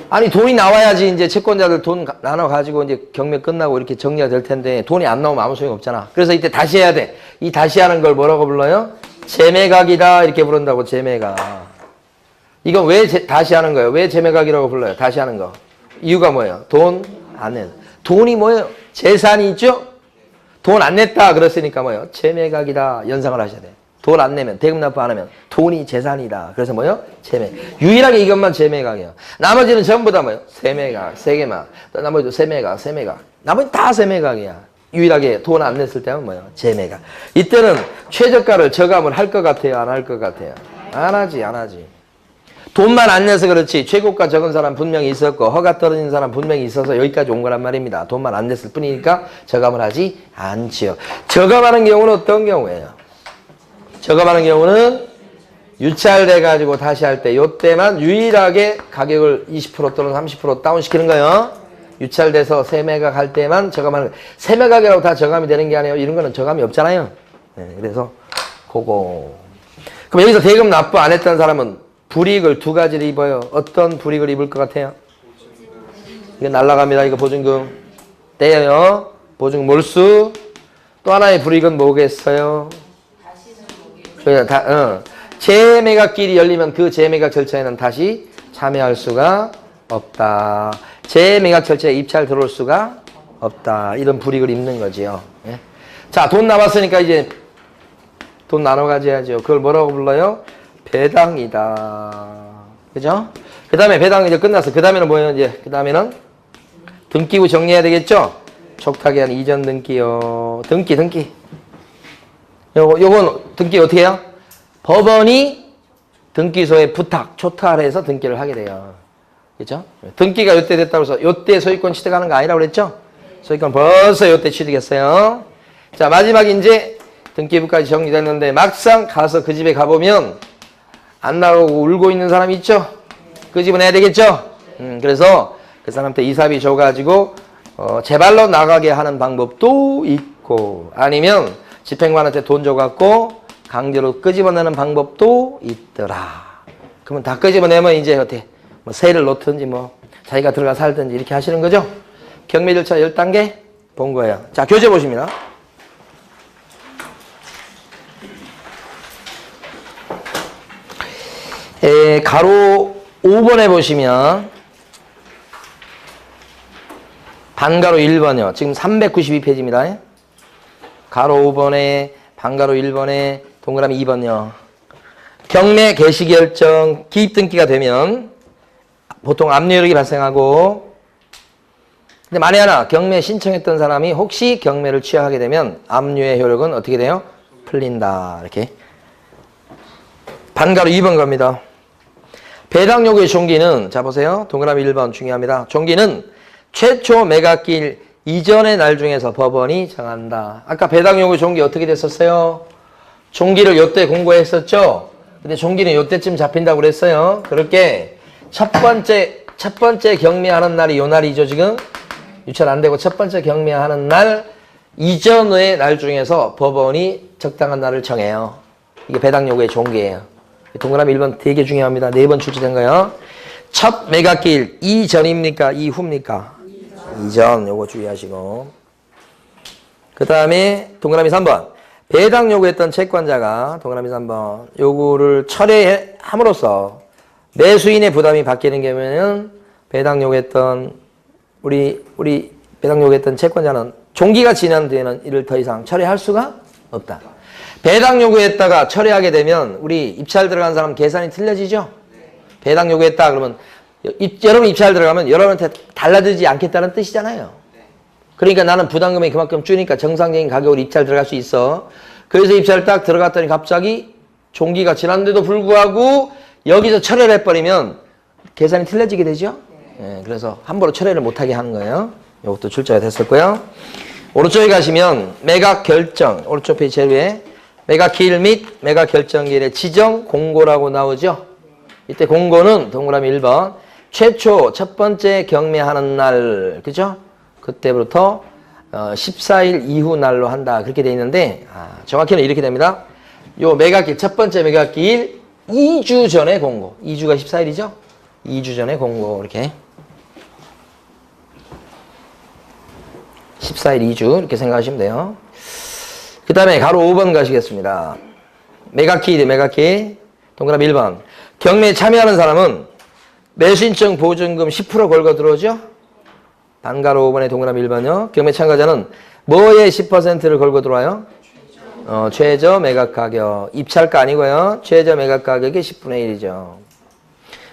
아니, 돈이 나와야지 이제 채권자들 돈 나눠가지고 이제 경매 끝나고 이렇게 정리가 될 텐데 돈이 안 나오면 아무 소용 없잖아. 그래서 이때 다시 해야 돼. 이 다시 하는 걸 뭐라고 불러요? 재매각이다. 이렇게 부른다고, 재매각. 이건 왜 다시 하는 거예요? 왜 재매각이라고 불러요? 다시 하는 거. 이유가 뭐예요? 돈 안 낸. 돈이 뭐예요? 재산이 있죠? 돈 안 냈다. 그랬으니까 뭐예요? 재매각이다. 연상을 하셔야 돼요. 돈 안 내면, 대금 납부 안 하면 돈이 재산이다. 그래서 뭐예요? 재매. 유일하게 이것만 재매각이에요. 나머지는 전부 다 뭐예요? 세매각, 세개막. 나머지도 세매각. 나머지 다 세매각이야. 유일하게 돈 안 냈을 때는 뭐예요? 재매각. 이때는 최저가를 저감을 할 것 같아요? 안 할 것 같아요? 안 하지. 돈만 안 내서 그렇지 최고가 적은 사람 분명히 있었고 허가 떨어진 사람 분명히 있어서 여기까지 온 거란 말입니다. 돈만 안 냈을 뿐이니까 저감을 하지 않지요. 저감하는 경우는 어떤 경우예요? 저감하는 경우는 유찰돼 가지고 다시 할 때 요때만 유일하게 가격을 20% 또는 30% 다운시키는 거예요. 유찰돼서 세매각 할 때만 저감하는 거예요. 세매각이라고 다 저감이 되는 게 아니에요. 이런 거는 저감이 없잖아요. 네, 그래서 그거. 그럼 여기서 대금 납부 안 했던 사람은 불이익을 두 가지를 입어요. 어떤 불이익을 입을 것 같아요? 이거 날라갑니다. 이거 보증금 떼요. 보증금 몰수. 또 하나의 불이익은 뭐겠어요? 재매각길이 열리면 그 재매각 절차에는 다시 참여할 수가 없다. 재매각 절차에 입찰 들어올 수가 없다. 이런 불이익을 입는 거지요. 예? 자, 돈 남았으니까 이제 돈 나눠 가져야죠. 그걸 뭐라고 불러요? 배당이다. 그죠? 그 다음에 배당 이제 끝났어. 그 다음에는 뭐예요? 이제 그 다음에는 등기 후 정리해야 되겠죠? 촉탁기한 이전 등기요. 등기. 요건 등기 어떻게 해요? 법원이 등기소에 부탁, 초탁을 해서 등기를 하게 돼요. 그죠? 등기가 요때 됐다고 해서 요때 소유권 취득하는 거 아니라고 그랬죠? 소유권 벌써 요때 취득했어요. 자, 마지막 이제 등기부까지 정리됐는데 막상 가서 그 집에 가보면 안 나오고 울고 있는 사람이 있죠? 그 집은 해야 되겠죠? 그래서 그 사람한테 이사비 줘가지고 제발로 나가게 하는 방법도 있고 아니면 집행관한테 돈 줘갖고 강제로 끄집어내는 방법도 있더라. 그러면 다 끄집어내면 이제 어떻게 뭐 세를 놓든지 뭐 자기가 들어가 살든지 이렇게 하시는 거죠? 경매 절차 10단계 본 거예요. 자, 교재 보십니다. 가로 5번에 보시면 반가로 1번이요. 지금 392페이지입니다. 가로 5번에 반가로 1번에 동그라미 2번요. 경매 개시 결정 기입 등기가 되면 보통 압류효력이 발생하고, 근데 만에 하나 경매 신청했던 사람이 혹시 경매를 취하하게 되면 압류의 효력은 어떻게 돼요? 풀린다. 이렇게. 반가로 2번 갑니다. 배당 요구의 종기는, 자 보세요. 동그라미 1번 중요합니다. 종기는 최초 매각기일 이전의 날 중에서 법원이 정한다. 아까 배당 요구 종기 어떻게 됐었어요? 종기를 요때 공고했었죠? 근데 종기는 요때쯤 잡힌다고 그랬어요. 그렇게 첫 번째 경매하는 날이 요 날이죠, 지금? 유찰 안 되고 첫 번째 경매하는 날 이전의 날 중에서 법원이 적당한 날을 정해요. 이게 배당 요구의 종기예요. 동그라미 1번 되게 중요합니다. 4번 출제된 거예요. 첫 매각기일 이전입니까? 이후입니까? 이전. 요거 주의하시고. 그 다음에 동그라미 3번. 배당 요구했던 채권자가 동그라미 3번 요구를 철회함으로써 매수인의 부담이 바뀌는 경우에는 배당 요구했던 우리 배당 요구했던 채권자는 종기가 지난 뒤에는 이를 더 이상 철회할 수가 없다. 배당 요구했다가 철회하게 되면 우리 입찰 들어간 사람 계산이 틀려지죠? 배당 요구했다 그러면 여러분 입찰 들어가면 여러분한테 달라지지 않겠다는 뜻이잖아요. 그러니까 나는 부담금이 그만큼 주니까 정상적인 가격으로 입찰 들어갈 수 있어. 그래서 입찰 딱 들어갔더니 갑자기 종기가 지났는데도 불구하고 여기서 철회를 해버리면 계산이 틀려지게 되죠? 예, 그래서 함부로 철회를 못하게 하는 거예요. 이것도 출제가 됐었고요. 오른쪽에 가시면 매각 결정, 오른쪽 페이지 제일 위에 매각 기일 및 매각 결정기일의 지정 공고라고 나오죠? 이때 공고는 동그라미 1번 최초 첫 번째 경매하는 날, 그죠? 그때부터 14일 이후 날로 한다. 그렇게 돼 있는데, 정확히는 이렇게 됩니다. 요 매각기일, 첫 번째 매각기일 2주 전에 공고. 2주가 14일이죠? 2주 전에 공고. 이렇게. 14일 2주. 이렇게 생각하시면 돼요. 그 다음에 가로 5번 가시겠습니다. 매각기일이 매각기일. 동그라미 1번. 경매에 참여하는 사람은 매수인증 보증금 10% 걸고 들어오죠? 반가로 5번에 동그라미 1번요. 경매 참가자는 뭐에 10%를 걸고 들어와요? 최저 매각 가격. 입찰가 아니고요. 최저 매각 가격의 10분의 1이죠.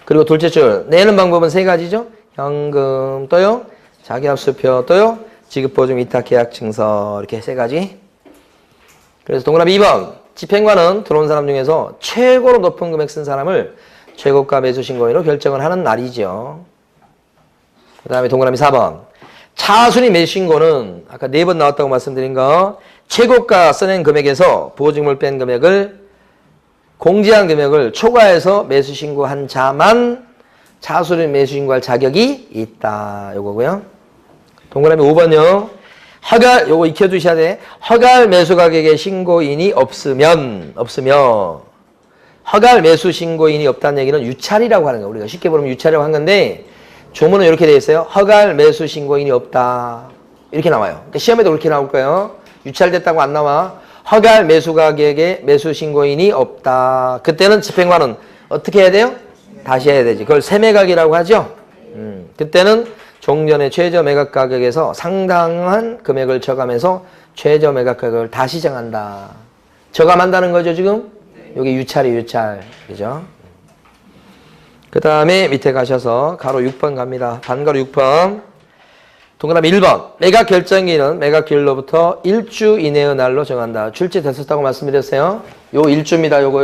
그리고 둘째 줄. 내는 방법은 3가지죠. 현금 또요. 자기합수표 또요. 지급보증 위탁계약증서. 이렇게 3가지. 그래서 동그라미 2번. 집행관은 들어온 사람 중에서 최고로 높은 금액 쓴 사람을 최고가 매수 신고인으로 결정을 하는 날이죠. 그 다음에 동그라미 4번. 차순위 매수 신고는 아까 4번 나왔다고 말씀드린 거 최고가 써낸 금액에서 보증물 뺀 금액을 공제한 금액을 초과해서 매수 신고한 자만 차순위 매수 신고할 자격이 있다. 요거고요. 동그라미 5번요. 허가, 요거 익혀두셔야 돼. 허가할 매수 가격의 신고인이 없으면 허가할 매수 신고인이 없다는 얘기는 유찰이라고 하는 거예요. 우리가 쉽게 보면 유찰이라고 한 건데 조문은 이렇게 되어 있어요. 허가할 매수 신고인이 없다. 이렇게 나와요. 그러니까 시험에도 그렇게 나올 거예요. 유찰됐다고 안 나와. 허가할 매수 가격의 매수 신고인이 없다. 그때는 집행관은 어떻게 해야 돼요? 다시 해야 되지. 그걸 세매각이라고 하죠. 그때는 종전의 최저 매각 가격에서 상당한 금액을 저감해서 최저 매각 가격을 다시 정한다. 저감한다는 거죠, 지금? 여기 유찰이 유찰. 그죠? 그 다음에 밑에 가셔서 가로 6번 갑니다. 반가로 6번. 동그라미 1번. 매각 결정기일은 매각 기일로부터 1주 이내의 날로 정한다. 출제됐었다고 말씀드렸어요. 요 1주입니다. 요거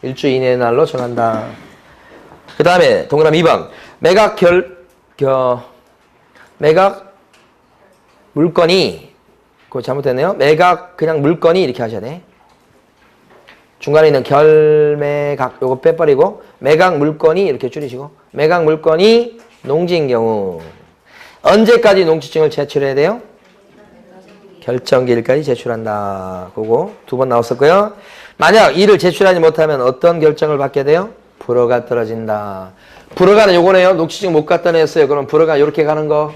1주 이내의 날로 정한다. 그 다음에 동그라미 2번. 매각 물건이, 그거 잘못됐네요. 매각 그냥 물건이 이렇게 하셔야 돼. 중간에 있는 결매각 요거 빼버리고 매각 물건이 이렇게 줄이시고 매각 물건이 농지인 경우 언제까지 농지증을 제출해야 돼요? 결정기일까지 제출한다. 그거 2번 나왔었고요. 만약 이를 제출하지 못하면 어떤 결정을 받게 돼요? 불허가 떨어진다. 불허가는 요거네요. 녹취증 못 갖다 냈어요. 그럼 불허가 요렇게 가는 거.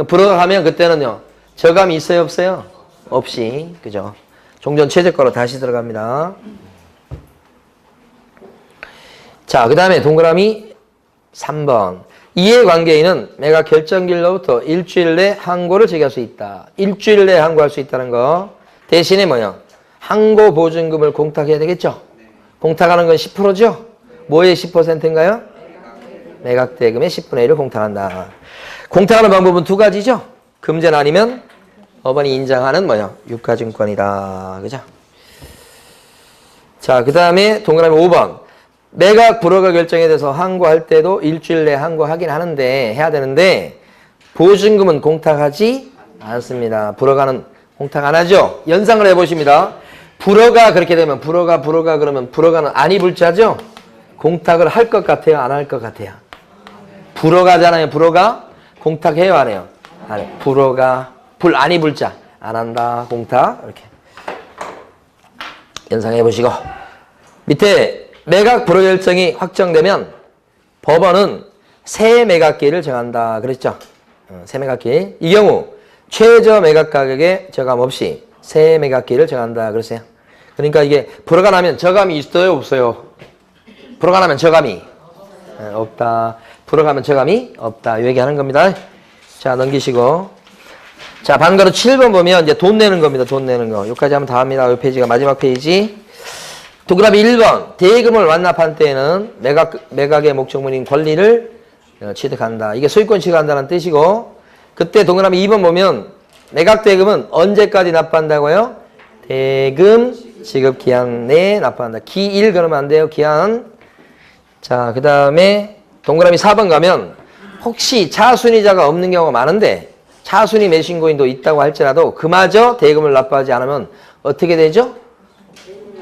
불허가 가면 그때는요. 저감이 있어요? 없어요? 없이. 그죠? 종전 최저가로 다시 들어갑니다. 자, 그 다음에 동그라미 3번. 이해관계인은 매각 결정일로부터 일주일 내 항고를 제기할 수 있다. 일주일 내에 항고할 수 있다는 거. 대신에 뭐요? 항고 보증금을 공탁해야 되겠죠? 공탁하는 건 10%죠? 뭐의 10%인가요? 매각 대금의 10분의 1을 공탁한다. 공탁하는 방법은 두 가지죠? 금전 아니면 법원이 인정하는 뭐요? 유가증권이다. 그죠? 자, 그 다음에 동그라미 5번. 매각 불허가 결정에 대해서 항고할 때도 일주일 내에 항고하긴 하는데, 해야 되는데, 보증금은 공탁하지 않습니다. 불허가는 공탁 안 하죠? 연상을 해보십니다. 불허가 그렇게 되면, 불허가 그러면 불허가는 아니 불자죠? 공탁을 할 것 같아요? 안 할 것 같아요? 불허가잖아요. 불허가 공탁해요? 안 해요? 안 해요. 불허가, 아니 불자. 안 한다. 공탁. 이렇게. 연상해 보시고. 밑에 매각 불허 결정이 확정되면 법원은 새 매각기일을 정한다. 그랬죠? 새 매각기일. 이 경우 최저 매각 가격에 저감 없이 새 매각기일을 정한다. 그랬어요. 그러니까 이게 불허가 나면 저감이 있어요? 없어요? 불허가 나면 저감이 없다. 불허가면 저감이 없다. 이 얘기하는 겁니다. 자, 넘기시고. 자, 반가로 7번 보면 이제 돈 내는 겁니다. 돈 내는 거. 여기까지 하면 다 합니다. 이 페이지가 마지막 페이지. 동그라미 1번. 대금을 완납한 때에는 매각의 목적물인 권리를 취득한다. 이게 소유권 취득한다는 뜻이고, 그때 동그라미 2번 보면 매각 대금은 언제까지 납부한다고요? 대금 지급 기한 내에 납부한다. 기일 그러면 안 돼요. 기한. 자, 그 다음에 동그라미 4번 가면 혹시 차순위자가 없는 경우가 많은데 차순위 매신고인도 있다고 할지라도 그마저 대금을 납부하지 않으면 어떻게 되죠?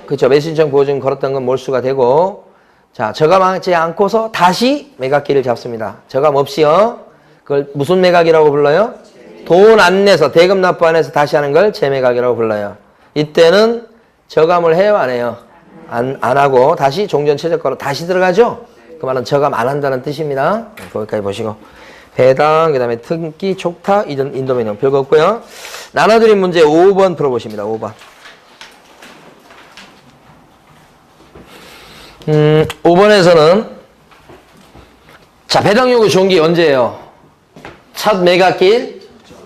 그렇죠. 매수신청 보증 걸었던 건 몰수가 되고, 자, 저감하지 않고서 다시 매각기를 잡습니다. 저감 없이요. 그걸 무슨 매각이라고 불러요? 돈 안 내서 대금 납부 안 해서 다시 하는 걸 재매각이라고 불러요. 이때는 저감을 해요, 안 해요? 안 하고 다시 종전 최저가로 다시 들어가죠? 그 말은 저감 안 한다는 뜻입니다. 거기까지 보시고. 배당, 그 다음에 특기, 촉탁, 인도명령 별거 없고요. 나눠드린 문제 5번 풀어보십니다. 5번. 5번에서는 자, 배당 요구 종기 언제예요? 첫 매각일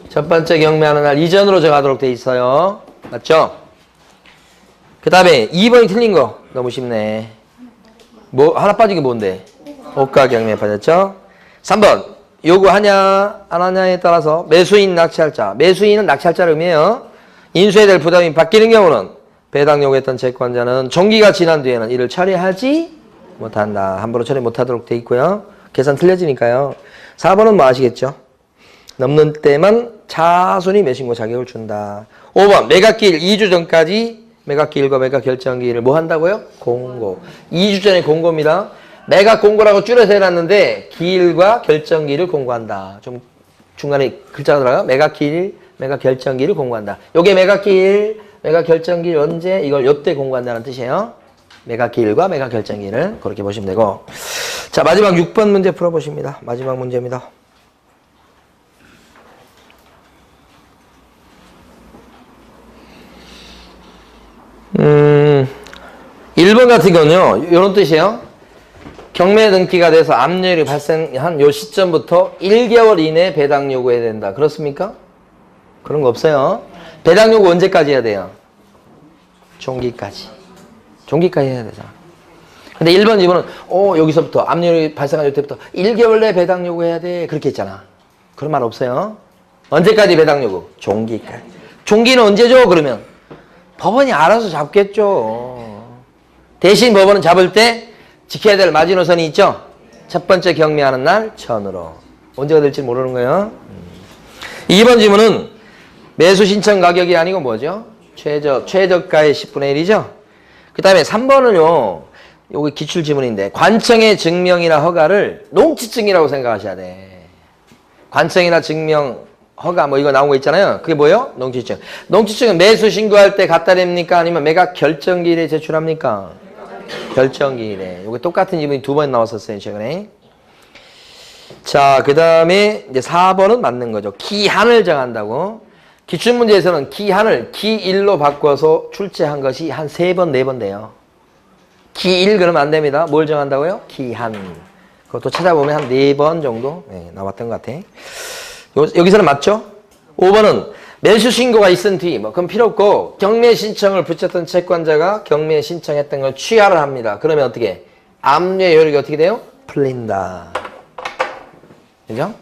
첫 번째 경매하는 날 이전으로 정하도록 돼 있어요. 맞죠? 그 다음에 2번이 틀린 거 너무 쉽네. 뭐 하나 빠진 게 뭔데? 호가 경매 빠졌죠? 3번 요구하냐 안 하냐에 따라서 매수인 낙찰자, 매수인은 낙찰자를 의미해요. 인수해야 될 부담이 바뀌는 경우는 배당 요구했던 채권자는 종기가 지난 뒤에는 이를 처리하지 못한다. 함부로 처리 못하도록 돼 있고요. 계산 틀려지니까요. 4번은 뭐 아시겠죠? 넘는 때만 차순위 매신고 자격을 준다. 5번 매각기일 2주 전까지 매각기일과 매각결정기일을 뭐 한다고요? 공고. 2주 전에 공고입니다. 매각 공고라고 줄여서 해놨는데 기일과 결정기일을 공고한다. 좀 중간에 글자가 들어가요. 매각기일, 매각결정기일을 공고한다. 요게 매각기일, 매각결정기일 언제? 이걸 요때 공고한다는 뜻이에요. 매각기일과 매각결정기일을 그렇게 보시면 되고. 자, 마지막 6번 문제 풀어보십니다. 마지막 문제입니다. 1번 같은 경우는요, 요런 뜻이에요. 경매 등기가 돼서 압류율이 발생한 요 시점부터 1개월 이내에 배당 요구해야 된다. 그렇습니까? 그런 거 없어요. 배당 요구 언제까지 해야 돼요? 종기까지. 종기까지 해야 되잖아. 근데 1번, 2번은, 여기서부터 압류율이 발생한 요때부터 1개월 내에 배당 요구해야 돼. 그렇게 했잖아. 그런 말 없어요. 언제까지 배당 요구? 종기까지. 종기는 언제죠? 그러면? 법원이 알아서 잡겠죠. 대신 법원은 잡을 때 지켜야 될 마지노선이 있죠. 첫 번째 경매하는 날 전으로. 언제가 될지 모르는 거예요. 2번 질문은 매수 신청 가격이 아니고 뭐죠? 최저가의 10분의 1이죠. 그 다음에 3번은요. 요게 기출 지문인데 관청의 증명이나 허가를 농지증이라고 생각하셔야 돼. 관청이나 증명, 허가 뭐 이거 나온 거 있잖아요. 그게 뭐예요? 농지증. 농지증은 매수 신고할 때 갖다 냅니까? 아니면 매각 결정기일에 제출합니까? 결정기일에. 요게 똑같은 지문이 2번 나왔었어요, 최근에. 자, 그 다음에 이제 4번은 맞는 거죠. 기한을 정한다고. 기출문제에서는 기한을 기일로 바꿔서 출제한 것이 한 3번, 4번 돼요. 기일 그러면 안 됩니다. 뭘 정한다고요? 기한. 그것도 찾아보면 한 4번 정도 나왔던 것 같아. 여기서는 맞죠? 5번은 매수 신고가 있은 뒤, 그럼 필요 없고, 경매 신청을 붙였던 채권자가 경매 신청했던 걸 취하를 합니다. 그러면 어떻게? 압류의 효력이 어떻게 돼요? 풀린다. 그죠?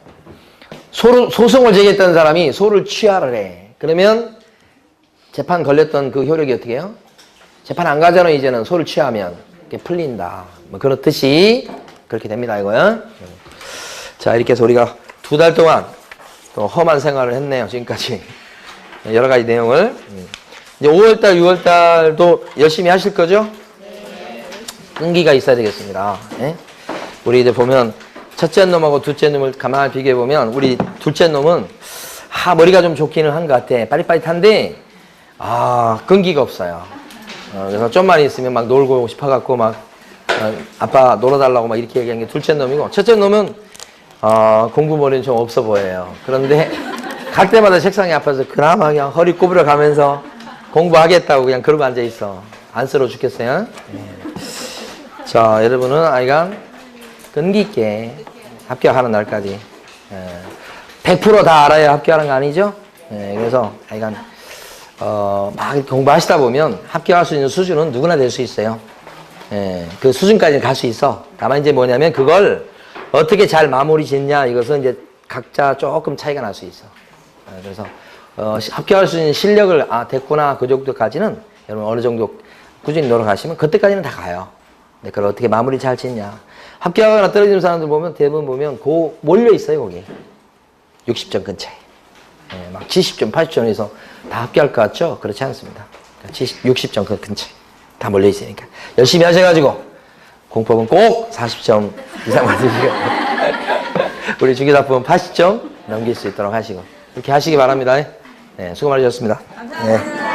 소송을 제기했던 사람이 소를 취하를 해. 그러면 재판 걸렸던 그 효력이 어떻게 해요? 재판 안 가잖아, 이제는. 소를 취하면. 이게 풀린다. 그렇듯이 그렇게 됩니다, 이거요. 자, 이렇게 해서 우리가 2달 동안 또 험한 생활을 했네요, 지금까지. 여러 가지 내용을. 이제 5월달, 6월달도 열심히 하실 거죠? 끈기가 있어야 되겠습니다. 예? 우리 이제 보면 첫째 놈하고 둘째 놈을 가만히 비교해 보면 우리 둘째 놈은 머리가 좀 좋기는 한 것 같아. 빠릿빠릿한데 끈기가 없어요. 그래서 좀만 있으면 막 놀고 싶어갖고 막 아빠 놀아달라고 막 이렇게 얘기한 게 둘째 놈이고, 첫째 놈은 공부 머리는 좀 없어 보여요. 그런데 갈 때마다 책상에 앞에서 그나마 그냥 허리 구부려 가면서 공부하겠다고 그냥 그러고 앉아 있어. 안쓰러워 죽겠어요. 자, 여러분은 아이가 끈기 있게 합격하는 날까지 100% 다 알아야 합격하는 거 아니죠? 그래서 아이가 막 공부하시다 보면 합격할 수 있는 수준은 누구나 될 수 있어요. 그 수준까지는 갈 수 있어. 다만 이제 뭐냐면 그걸 어떻게 잘 마무리 짓냐, 이것은 이제 각자 조금 차이가 날 수 있어. 그래서 합격할 수 있는 실력을 됐구나, 그 정도까지는 여러분 어느 정도 꾸준히 노력하시면 그때까지는 다 가요. 근데 그걸 어떻게 마무리 잘 짓냐. 합격하거나 떨어지는 사람들 보면 대부분 보면 몰려 있어요, 거기. 60점 근처에. 막 70점, 80점에서 다 합격할 것 같죠? 그렇지 않습니다. 60점 그 근처에 다 몰려 있으니까 열심히 하셔가지고 공법은 꼭 40점 이상 받으시고 우리 중개사법은 80점 넘길 수 있도록 하시고, 이렇게 하시기 바랍니다. 수고 많으셨습니다. 감사합니다.